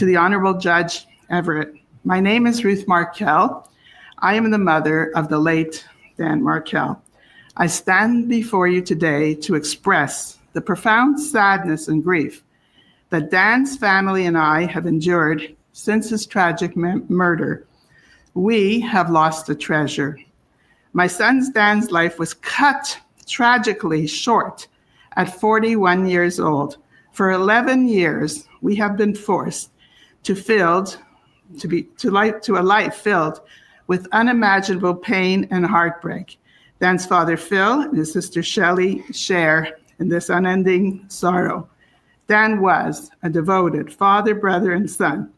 to the Honorable Judge Everett. My name is Ruth Markel. I am the mother of the late Dan Markel. I stand before you today to express the profound sadness and grief that Dan's family and I have endured since his tragic murder. We have lost a treasure. My son Dan's life was cut tragically short at 41 years old. For 11 years, we have been forced to a life filled with unimaginable pain and heartbreak. Dan's father, Phil, and his sister, Shelley, share in this unending sorrow. Dan was a devoted father, brother, and son.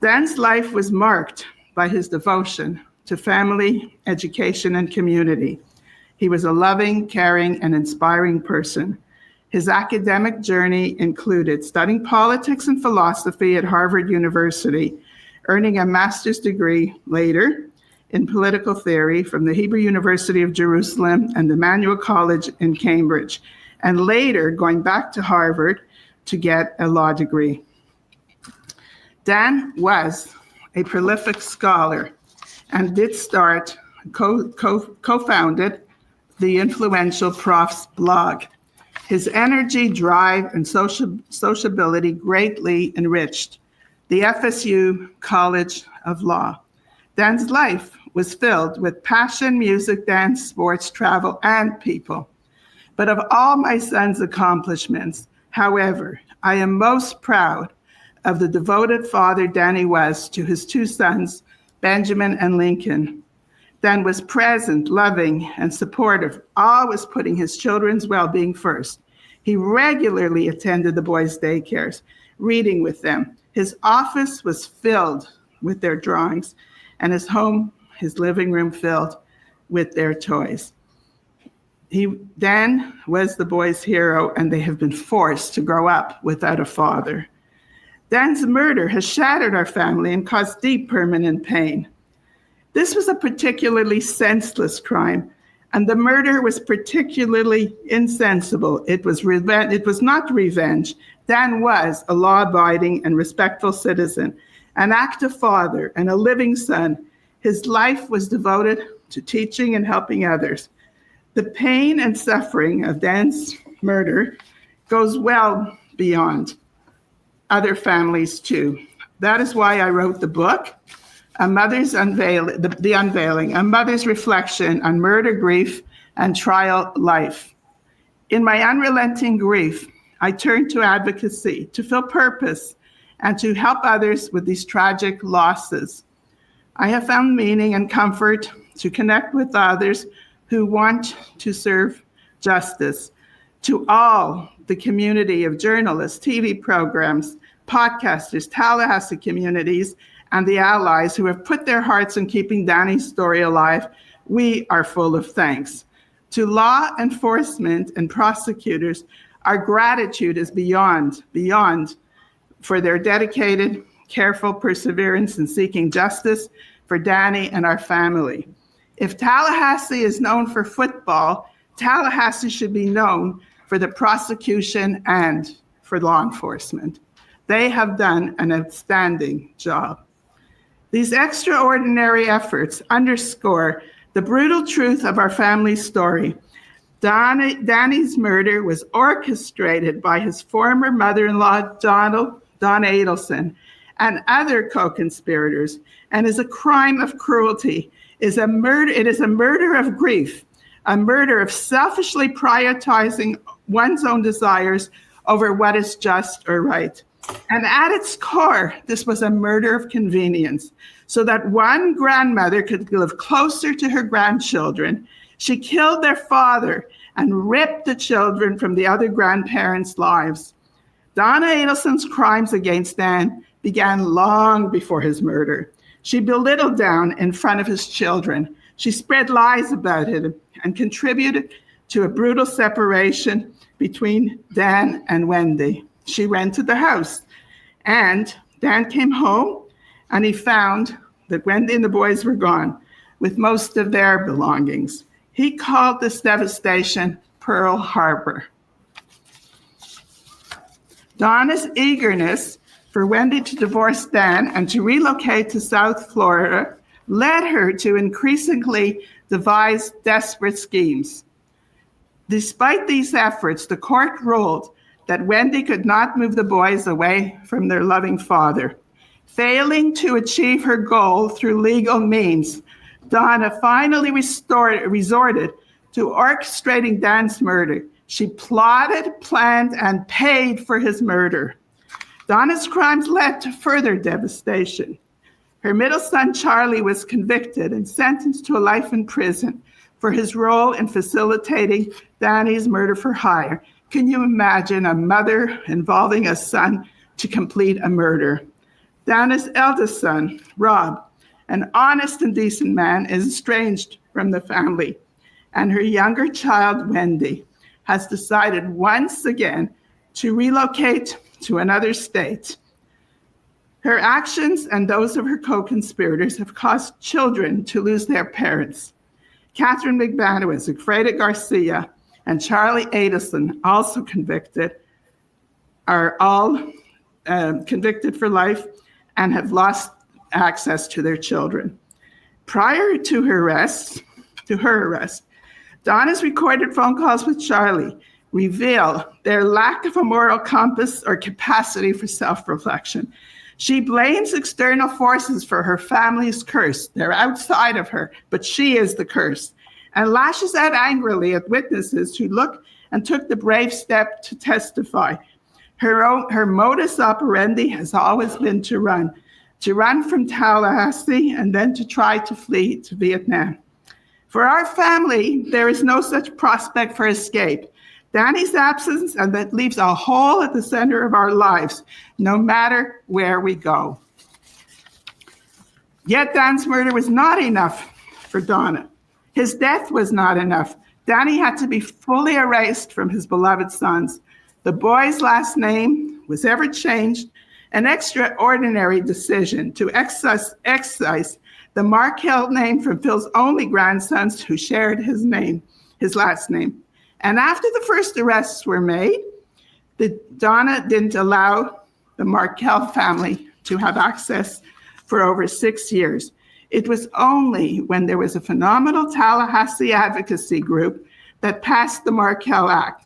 Dan's life was marked by his devotion to family, education, and community. He was a loving, caring, and inspiring person. His academic journey included studying politics and philosophy at Harvard University, earning a master's degree later in political theory from the Hebrew University of Jerusalem and the Emmanuel College in Cambridge, and later going back to Harvard to get a law degree. Dan was a prolific scholar and did start, co-founded the influential Prof's blog. His energy, drive, and sociability greatly enriched the FSU College of Law. Dan's life was filled with passion, music, dance, sports, travel, and people. But of all my son's accomplishments, however, I am most proud of the devoted father Danny was to his two sons, Benjamin and Lincoln. Dan was present, loving, and supportive, always putting his children's well-being first. He regularly attended the boys' daycares, reading with them. His office was filled with their drawings, and his home, his living room, filled with their toys. Dan was the boys' hero, and they have been forced to grow up without a father. Dan's murder has shattered our family and caused deep, permanent pain. This was a particularly senseless crime, and the murder was particularly insensible. It was not revenge. Dan was a law-abiding and respectful citizen, an active father, and a living son. His life was devoted to teaching and helping others. The pain and suffering of Dan's murder goes well beyond other families too. That is why I wrote the book, The Unveiling, a mother's reflection on murder, grief, and trial life. In my unrelenting grief, I turned to advocacy, to feel purpose, and to help others with these tragic losses. I have found meaning and comfort to connect with others who want to serve justice. To all the community of journalists, TV programs, podcasters, Tallahassee communities, and the allies who have put their hearts in keeping Danny's story alive, we are full of thanks. To law enforcement and prosecutors, our gratitude is beyond for their dedicated, careful perseverance in seeking justice for Danny and our family. If Tallahassee is known for football, Tallahassee should be known for the prosecution and for law enforcement. They have done an outstanding job. These extraordinary efforts underscore the brutal truth of our family's story. Danny's murder was orchestrated by his former mother-in-law, Donna Adelson, and other co-conspirators, and is a crime of cruelty. It is a murder of grief, a murder of selfishly prioritizing one's own desires over what is just or right. And at its core, this was a murder of convenience, so that one grandmother could live closer to her grandchildren. She killed their father and ripped the children from the other grandparents' lives. Donna Adelson's crimes against Dan began long before his murder. She belittled Dan in front of his children. She spread lies about him and contributed to a brutal separation between Dan and Wendy. She rented the house, and Dan came home, and he found that Wendy and the boys were gone with most of their belongings. He called this devastation Pearl Harbor. Donna's eagerness for Wendy to divorce Dan and to relocate to South Florida led her to increasingly devise desperate schemes. Despite these efforts, the court ruled that Wendy could not move the boys away from their loving father. Failing to achieve her goal through legal means, Donna finally resorted to orchestrating Dan's murder. She plotted, planned, and paid for his murder. Donna's crimes led to further devastation. Her middle son, Charlie, was convicted and sentenced to a life in prison for his role in facilitating Danny's murder for hire. Can you imagine a mother involving a son to complete a murder? Donna's eldest son, Rob, an honest and decent man, is estranged from the family. And her younger child, Wendy, has decided once again to relocate to another state. Her actions and those of her co-conspirators have caused children to lose their parents. Catherine McManus, Alfreda Garcia, and Charlie Adelson, also convicted, are all convicted for life and have lost access to their children. Prior to her arrest, Donna's recorded phone calls with Charlie reveal their lack of a moral compass or capacity for self-reflection. She blames external forces for her family's curse. They're outside of her, but she is the curse, and lashes out angrily at witnesses who took the brave step to testify. Her modus operandi has always been to run from Tallahassee and then to try to flee to Vietnam. For our family, there is no such prospect for escape. Danny's absence, and that leaves a hole at the center of our lives, no matter where we go. Yet Dan's murder was not enough for Donna. His death was not enough. Danny had to be fully erased from his beloved sons. The boy's last name was ever changed, an extraordinary decision to excise the Markel name from Phil's only grandsons who shared his last name. And after the first arrests were made, Donna didn't allow the Markel family to have access for over 6 years. It was only when there was a phenomenal Tallahassee advocacy group that passed the Markel Act.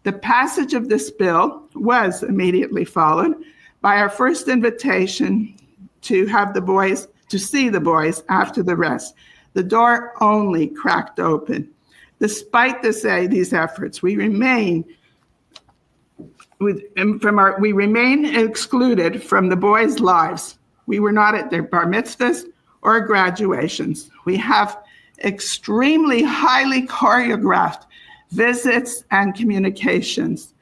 The passage of this bill was immediately followed by our first invitation to see the boys after the arrest. The door only cracked open. Despite these efforts, we remain excluded from the boys' lives. We were not at their bar mitzvahs or graduations. We have extremely highly choreographed visits and communications.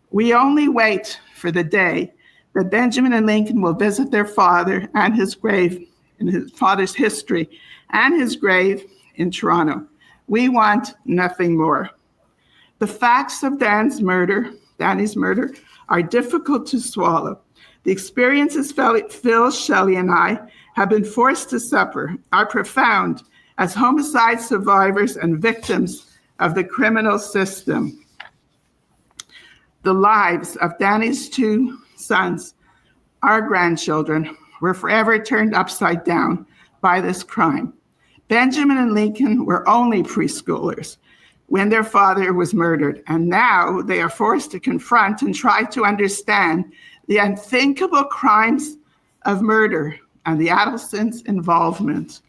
We only wait for the day that Benjamin and Lincoln will visit their father and his grave in his father's history and his grave in Toronto. We want nothing more. The facts of Danny's murder, are difficult to swallow. The experiences Phil, Shelley, and I have been forced to suffer are profound as homicide survivors and victims of the criminal system. The lives of Danny's 2 sons, our grandchildren, were forever turned upside down by this crime. Benjamin and Lincoln were only preschoolers when their father was murdered, and now they are forced to confront and try to understand the unthinkable crimes of murder and the Adelsons' involvement.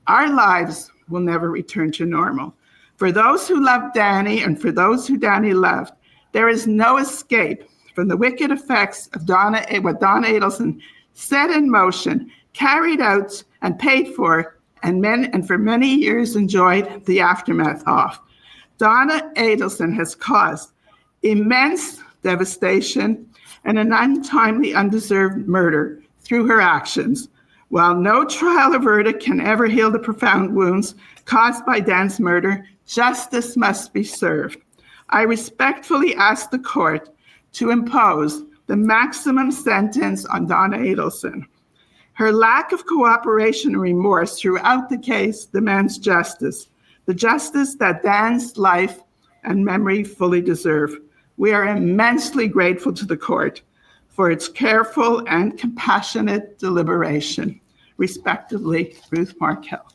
Our lives will never return to normal. For those who loved Danny and for those who Danny loved, there is no escape from the wicked effects of what Donna Adelson set in motion, carried out, and paid for, and for many years enjoyed the aftermath of. Donna Adelson has caused immense devastation and an untimely, undeserved murder through her actions. While no trial or verdict can ever heal the profound wounds caused by Dan's murder, justice must be served. I respectfully ask the court to impose the maximum sentence on Donna Adelson. Her lack of cooperation and remorse throughout the case demands justice, the justice that Dan's life and memory fully deserve. We are immensely grateful to the court for its careful and compassionate deliberation. Respectively, Ruth Markel.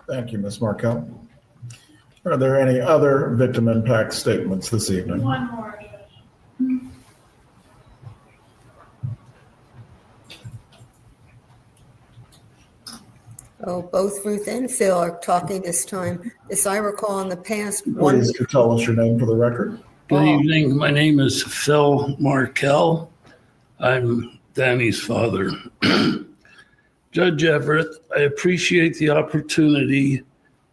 Thank you, Ms. Markel. Are there any other victim impact statements this evening? One more. Oh, both Ruth and Phil are talking this time. As I recall in the past, Please tell us your name for the record. Good evening. My name is Phil Markel. I'm Danny's father. Judge Everett, I appreciate the opportunity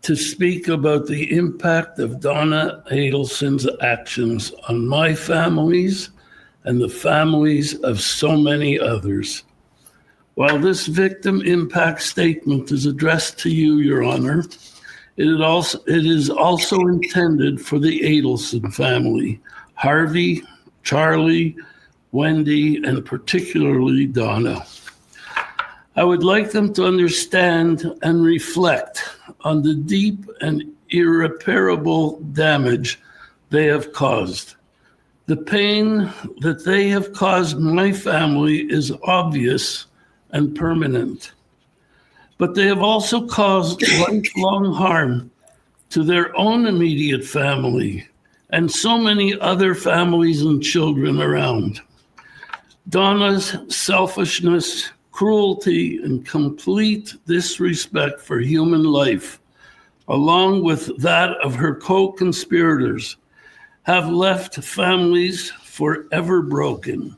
to speak about the impact of Donna Adelson's actions on my families and the families of so many others. While this victim impact statement is addressed to you, Your Honor, it is also intended for the Adelson family, Harvey, Charlie, Wendy, and particularly Donna. I would like them to understand and reflect on the deep and irreparable damage they have caused. The pain that they have caused my family is obvious and permanent, but they have also caused lifelong harm to their own immediate family and so many other families and children around. Donna's selfishness, cruelty, and complete disrespect for human life, along with that of her co-conspirators, have left families forever broken.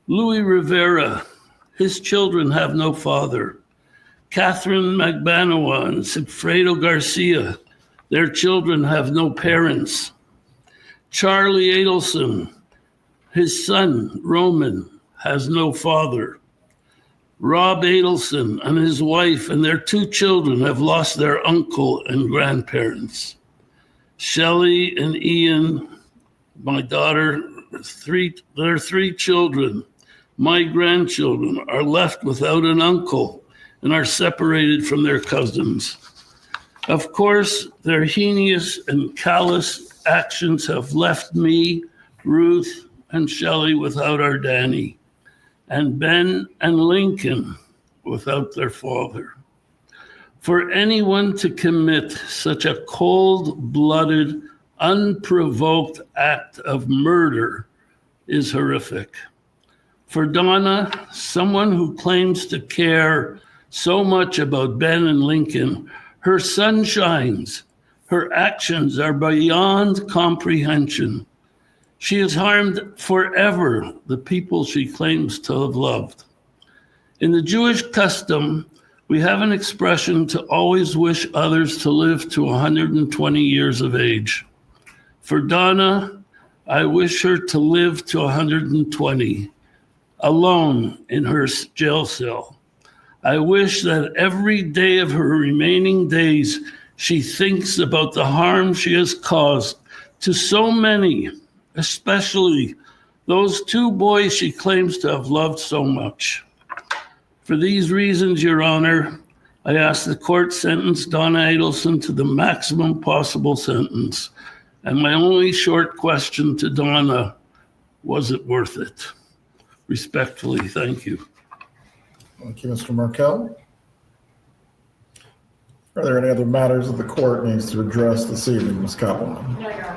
Louis Rivera, his children have no father. Catherine Magbanawa and Sigfredo Garcia, their children have no parents. Charlie Adelson, his son, Roman, has no father. Rob Adelson and his wife and their 2 children have lost their uncle and grandparents. Shelley and Ian, my daughter, their 3 children, my grandchildren, are left without an uncle and are separated from their cousins. Of course, their heinous and callous actions have left me, Ruth, and Shelley without our Danny, and Ben and Lincoln without their father. For anyone to commit such a cold-blooded, unprovoked act of murder is horrific. For Donna, someone who claims to care so much about Ben and Lincoln, her sun shines. Her actions are beyond comprehension. She has harmed forever the people she claims to have loved. In the Jewish custom, we have an expression to always wish others to live to 120 years of age. For Donna, I wish her to live to 120, alone in her jail cell. I wish that every day of her remaining days, she thinks about the harm she has caused to so many, especially those 2 boys she claims to have loved so much. For these reasons, Your Honor, I ask the court sentence Donna Adelson to the maximum possible sentence. And my only short question to Donna, was it worth it? Respectfully, thank you. Thank you, Mr. Markel. Are there any other matters that the court needs to address this evening, Ms. Koppelman? No, Your Honor.